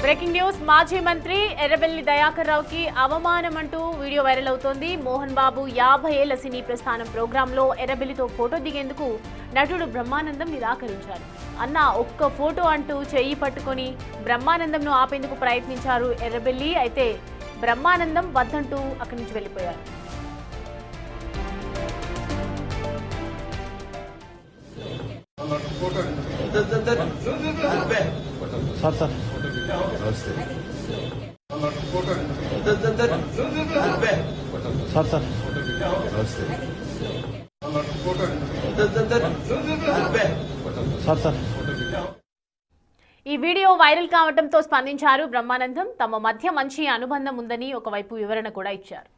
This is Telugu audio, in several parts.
బ్రేకింగ్ న్యూస్ మాజీ మంత్రి ఎర్రబెల్లి దయాకర్ రావుకి అవమానం అంటూ వీడియో వైరల్ అవుతోంది. మోహన్ బాబు 50 ఏళ్ల సినీ ప్రస్థానం ప్రోగ్రాంలో ఎర్రబెల్లితో ఫోటో దిగేందుకు నటుడు బ్రహ్మానందం నిరాకరించారు. అన్న ఒక్క ఫోటో అంటూ చెయ్యి పట్టుకొని బ్రహ్మానందంను ఆపేందుకు ప్రయత్నించారు ఎర్రబెల్లి. అయితే బ్రహ్మానందం వద్దంటూ అక్కడి నుంచి వెళ్లిపోయారు. ఈ వీడియో వైరల్ కావడంతో స్పందించారు బ్రహ్మానందం. తమ మధ్య మంచి అనుబంధం ఉందని ఒకవైపు వివరణ కూడా ఇచ్చారు.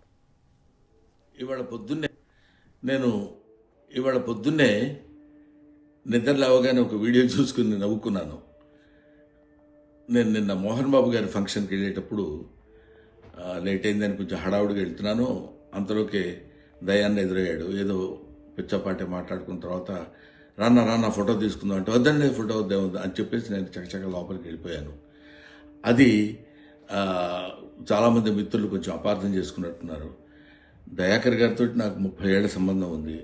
ఇవాళ పొద్దున్నే నిద్ర లేవగానే ఒక వీడియో చూసుకుని నవ్వుకున్నాను. నేను నిన్న మోహన్ బాబు గారి ఫంక్షన్కి వెళ్ళేటప్పుడు లేట్ అయిందని కొంచెం హడావుడిగా వెళ్తున్నాను. అంతలోకే దయాన్ని ఎదురయ్యాడు. ఏదో పిచ్చపాటి మాట్లాడుకున్న తర్వాత రాన్న ఫోటో తీసుకుందాం అంటే వద్దండి ఫోటో వద్దాం అని చెప్పేసి నేను చకచక లోపలికి వెళ్ళిపోయాను. అది చాలామంది మిత్రులు కొంచెం అపార్థం చేసుకున్నట్టున్నారు. దయాకర్ గారితో నాకు 30 ఏళ్ల సంబంధం ఉంది.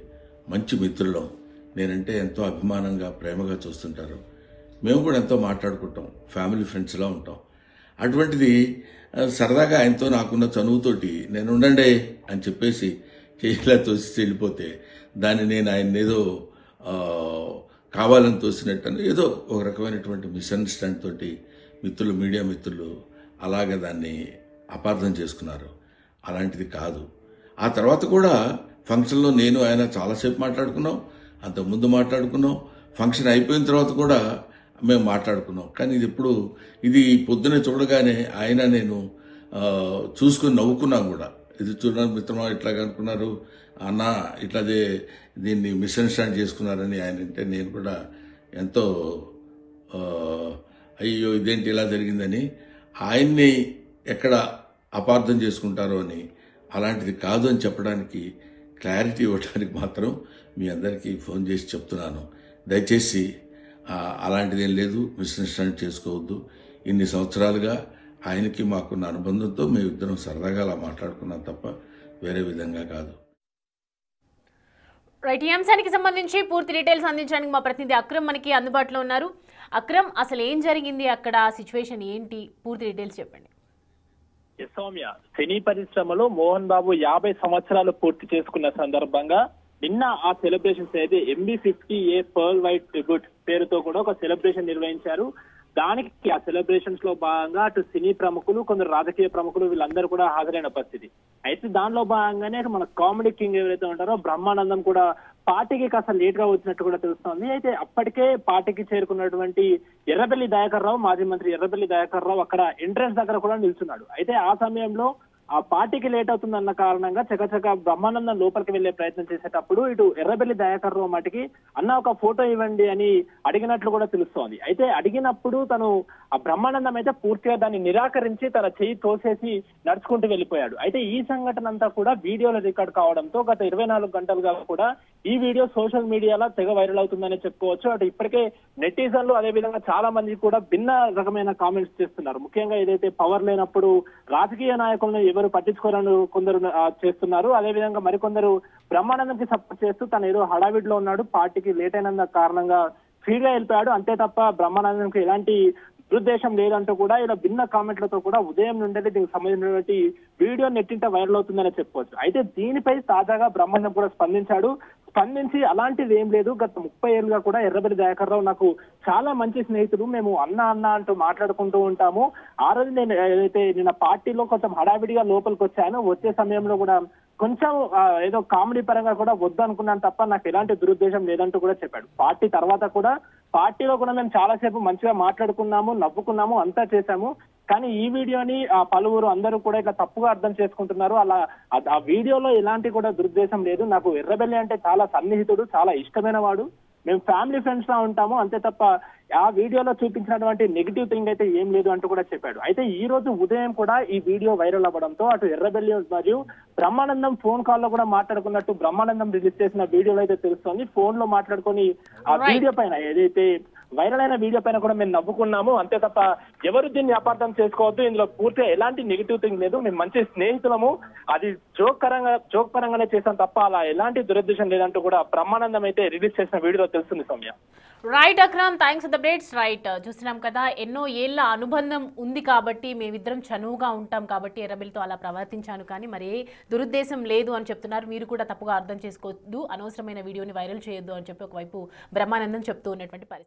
మంచి మిత్రులం. నేనంటే ఎంతో అభిమానంగా ప్రేమగా చూస్తుంటారు. మేము కూడా ఎంతో మాట్లాడుకుంటాం. ఫ్యామిలీ ఫ్రెండ్స్లా ఉంటాం. అటువంటిది సరదాగా ఆయనతో నాకున్న చనువుతోటి నేను ఉండండి అని చెప్పేసి చేయిలా తోసి వెళ్ళిపోతే దాన్ని నేను ఆయన ఏదో కావాలని తోసినట్టు ఏదో ఒక రకమైనటువంటి మిస్అండర్స్టాండ్ తోటి మీడియా మిత్రులు అలాగే దాన్ని అపార్థం చేసుకున్నారు. అలాంటిది కాదు. ఆ తర్వాత కూడా ఫంక్షన్లో నేను ఆయన చాలాసేపు మాట్లాడుకున్నాం. అంతకుముందు మాట్లాడుకున్నాం. ఫంక్షన్ అయిపోయిన తర్వాత కూడా మేము మాట్లాడుకున్నాం. కానీ ఇది పొద్దునే చూడగానే ఆయన నేను చూసుకుని నవ్వుకున్నాం కూడా. ఇది చూడడానికి మిత్రమా ఇట్లాగా అనుకున్నారు అన్న ఇట్లాదే దీన్ని మిస్అండర్స్టాండ్ చేసుకున్నారని ఆయన అంటే నేను కూడా ఎంతో అయ్యో ఇదేంటి ఇలా జరిగిందని ఆయన్ని ఎక్కడ అపార్థం చేసుకుంటారో అని అలాంటిది కాదు అని చెప్పడానికి క్లారిటీ ఇవ్వడానికి మాత్రం మీ అందరికీ ఫోన్ చేసి చెప్తున్నాను. దయచేసి అలాంటిదేం లేదు, మిస్అండర్స్టాండ్ చేసుకోవద్దు. ఇన్ని సంవత్సరాలుగా ఆయనకి మాకున్న అనుబంధంతో మేమిద్దరం సరదాగా అలా మాట్లాడుకున్నాం తప్ప వేరే విధంగా కాదు. రైట్, ఈ అంశానికి సంబంధించి పూర్తి డీటెయిల్స్ అందించడానికి మా ప్రతినిధి అక్రమ్ మనకి అందుబాటులో ఉన్నారు. అక్రమ్, అసలు ఏం జరిగింది అక్కడ, సిచ్యువేషన్ ఏంటి, పూర్తి డీటెయిల్స్ చెప్పండి. సౌమ్య, సినీ పరిశ్రమలో మోహన్ బాబు 50 సంవత్సరాలు పూర్తి చేసుకున్న సందర్భంగా నిన్న ఆ సెలబ్రేషన్స్ అయితే MB50A పర్ల్ వైట్ ట్రిబ్యూట్ పేరుతో కూడా ఒక సెలబ్రేషన్ నిర్వహించారు. దానికి ఆ సెలబ్రేషన్స్ లో భాగంగా అటు సినీ ప్రముఖులు, కొందరు రాజకీయ ప్రముఖులు వీళ్ళందరూ కూడా హాజరైన పరిస్థితి. అయితే దానిలో భాగంగానే మన కామెడీ కింగ్ ఎవరైతే ఉంటారో బ్రహ్మానందం కూడా పార్టీకి కాస్త లేట్ గా వచ్చినట్టు కూడా తెలుస్తోంది. అయితే అప్పటికే పార్టీకి చేరుకున్నటువంటి ఎర్రబెల్లి దయాకర్ రావు, మాజీ మంత్రి ఎర్రబెల్లి దయాకర్ రావు అక్కడ ఎంట్రన్స్ దగ్గర కూడా నిల్చున్నాడు. అయితే ఆ సమయంలో ఆ పార్టీకి లేట్ అవుతుందన్న కారణంగా చకచక బ్రహ్మానందం లోపలికి వెళ్లే ప్రయత్నం చేసేటప్పుడు ఇటు ఎర్రబెల్లి దయాకర్ రావు మటుకి అన్న ఒక ఫోటో ఇవ్వండి అని అడిగినట్లు కూడా తెలుస్తోంది. అయితే అడిగినప్పుడు తను ఆ బ్రహ్మానందం అయితే పూర్తిగా దాన్ని నిరాకరించి తన చెయ్యి తోసేసి నడుచుకుంటూ వెళ్ళిపోయాడు. అయితే ఈ సంఘటన అంతా కూడా వీడియోలో రికార్డ్ కావడంతో గత 24 గంటలుగా కూడా ఈ వీడియో సోషల్ మీడియాలో తెగ వైరల్ అవుతుందని చెప్పుకోవచ్చు. అటు ఇప్పటికే నెటిజన్లు అదేవిధంగా చాలా మంది కూడా భిన్న రకమైన కామెంట్స్ చేస్తున్నారు. ముఖ్యంగా ఏదైతే పవర్ లేనప్పుడు రాజకీయ నాయకులను ఎవరు పట్టించుకోరని కొందరు చేస్తున్నారు. అదేవిధంగా మరికొందరు బ్రహ్మానందంకి సపోర్ట్ చేస్తూ తను ఏదో హడావిడిలో ఉన్నాడు, పార్టీకి లేట్ అయినందు కారణంగా స్పీడ్ గా వెళ్ళిపోయాడు, అంతే తప్ప బ్రహ్మానందంకి ఎలాంటి దురుద్దేశం లేదంటూ కూడా ఇలా భిన్న కామెంట్లతో కూడా ఉదయం నుండి దీనికి సంబంధించినటువంటి వీడియో నెట్టింట వైరల్ అవుతుందని చెప్పుకోవచ్చు. అయితే దీనిపై తాజాగా బ్రహ్మానందం కూడా స్పందించి అలాంటిది ఏం లేదు, గత 30 ఏళ్ళుగా కూడా ఎర్రబెల్లి దయాకర్ రావు నాకు చాలా మంచి స్నేహితుడు, మేము అన్న అంటూ మాట్లాడుకుంటూ ఉంటాము. ఆ రోజు నేను ఏదైతే నిన్న పార్టీలో కొంచెం హడావిడిగా లోపలికి వచ్చాను, వచ్చే సమయంలో కూడా కొంచెం ఏదో కామెడీ పరంగా కూడా వద్దు అనుకున్నాను తప్ప నాకు ఎలాంటి దురుద్దేశం లేదంటూ కూడా చెప్పాడు. పార్టీ తర్వాత కూడా పార్టీలో కూడా మేము చాలాసేపు మంచిగా మాట్లాడుకున్నాము, నవ్వుకున్నాము, అంతా చేశాము. కానీ ఈ వీడియోని పలువురు అందరూ కూడా ఇట్లా తప్పుగా అర్థం చేసుకుంటున్నారు. అలా ఆ వీడియోలో ఎలాంటి కూడా దురుద్దేశం లేదు. నాకు ఎర్రబెల్లి అంటే చాలా సన్నిహితుడు, చాలా ఇష్టమైన వాడు, మేము ఫ్యామిలీ ఫ్రెండ్స్ లా ఉంటాము, అంతే తప్ప ఆ వీడియోలో చూపించినటువంటి నెగిటివ్ థింగ్ అయితే ఏం లేదు అంటూ కూడా చెప్పాడు. అయితే ఈ రోజు ఉదయం కూడా ఈ వీడియో వైరల్ అవ్వడంతో అటు ఎర్రబెల్లి మరియు బ్రహ్మానందం ఫోన్ కాల్ లో కూడా మాట్లాడుకున్నట్టు బ్రహ్మానందం రిలీజ్ చేసిన వీడియోలో అయితే తెలుస్తోంది. ఫోన్ లో మాట్లాడుకొని ఆ వీడియో పైన ఏదైతే వైరల్ అయిన వీడియో పైన కూడా మేము నవ్వుకున్నాము, అంతే తప్ప ఎవరు దీన్ని అపార్థం చేసుకోవద్దు, ఇందులో పూర్తిగా ఎలాంటి నెగిటివ్ థింగ్ లేదు, మేము మంచి స్నేహితులము, అది జోక్ పరంగానే చేసాం తప్ప అలా ఎలాంటి దురుద్దేశం లేదంటూ కూడా బ్రహ్మానందం అయితే రిలీజ్ చేసిన వీడియోలో తెలుస్తుంది Soumya. Right Akram, thanks for the updates. Right, చూస్తున్నాం కదా, ఎన్నో ఏళ్ల అనుబంధం ఉంది కాబట్టి మేమిద్దరం చనువుగా ఉంటాం కాబట్టి ఎర్రబెల్లితో అలా ప్రవర్తించాను, కానీ మరి దురుద్దేశం లేదు అని చెప్తున్నారు. మీరు కూడా తప్పుగా అర్థం చేసుకోవద్దు, అనవసరమైన వీడియోని వైరల్ చేయొద్దు అని చెప్పి ఒకవైపు బ్రహ్మానందం చెప్తూ ఉన్నటువంటి పరిస్థితి.